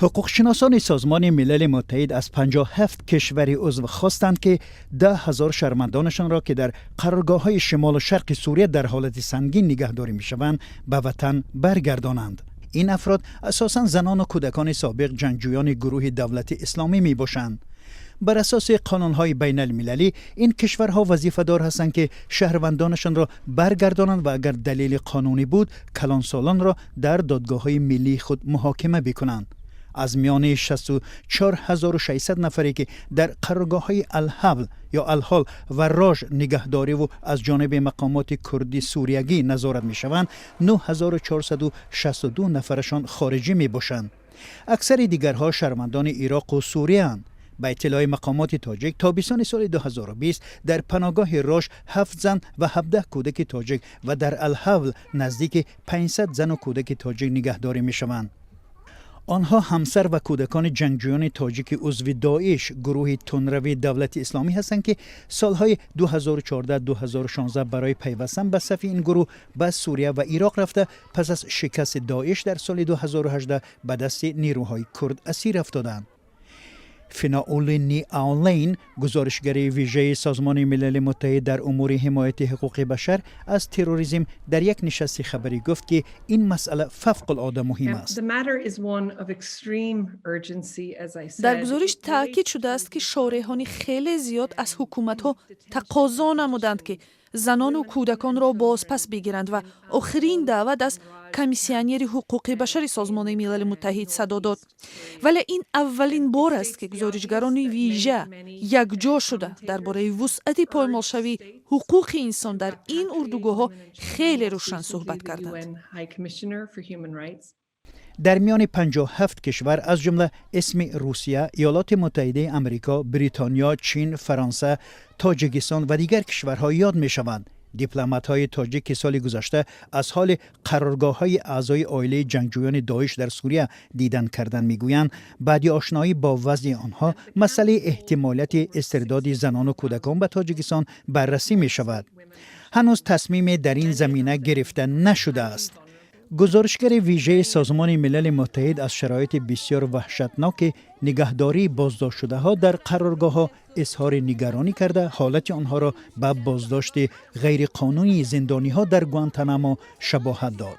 حقوقشناسان سازمان ملل متحد از 57 کشور عضو خواستند که 10,000 شهروندانشان را که در قرارگاه‌های شمال و شرق سوریه در حالت سنگین نگهداری می‌شوند به وطن برگردانند. این افراد اساساً زنان و کودکان سابق جنگجویان گروه دولت اسلامی میباشند. بر اساس قانون‌های بین المللی این کشورها وظیفه‌دار هستند که شهروندانشان را برگردانند و اگر دلیل قانونی بود کلانسالان را در دادگاه‌های ملی خود محاکمه بکنند. از میان 64600 نفری که در قرارگاه‌های الحول یا الحال و راژ نگهداری و از جانب مقامات کردی سوریگی نظارت می‌شوند، 9462 نفرشان خارجی می‌باشند. اکثر دیگرها شهروندان عراق و سوریه اند. به اطلاع مقامات تاجیک تابستان سال 2020 در پناهگاه راژ 7 زن و 17 کودک تاجیک و در الحول نزدیک 500 زن و کودک تاجیک نگهداری می‌شوند. آنها همسر و کودکان جنگجویان تاجیک عضو داعش گروه تندروی دولت اسلامی هستند که سالهای 2014-2016 برای پیوستن به صف این گروه به سوریه و عراق رفته پس از شکست داعش در سال 2018 به دست نیروهای کرد اسیر افتادند. فناولینی آنلاین گزارشگر ویژه سازمان ملل متحد در امور حمایت حقوق بشر از تروریسم در یک نشست خبری گفت که این مسئله فوق العاده مهم است. در گزارش تاکید شده است که شارحان خیلی زیاد از حکومت‌ها تقاضا نمودند که زنان و کودکان را بازپس بگیرند و آخرین دعوت از کمیسیونر حقوق بشر سازمان ملل متحد صدا داد. ولی این اولین بار است که گزارشگران ویژه یکجا شده درباره وسعت پایمالشوی حقوق انسان در این اردوگاه‌ها خیلی روشن صحبت کردند. در میان 57 کشور از جمله اسم روسیه، ایالات متحده آمریکا، بریتانیا، چین، فرانسه، تاجیکستان و دیگر کشورها یاد می شوند. دیپلمات‌های تاجیک سال گذشته از حال قرارگاه‌های اعضای عائله جنگجویان داعش در سوریه دیدن کردن می‌گویند بعد آشنایی با وضع آنها مسئله احتمالیت استرداد زنان و کودکان به تاجیکستان بررسی می‌شود. هنوز تصمیم در این زمینه گرفته نشده است. گزارشگر ویژه سازمان ملل متحد از شرایط بسیار وحشتناک نگهداری بازداشت شده ها در قرارگاه ها اظهار نگرانی کرده حالت آنها را به بازداشت غیر قانونی زندانی ها در گوانتانامو شباهت داد.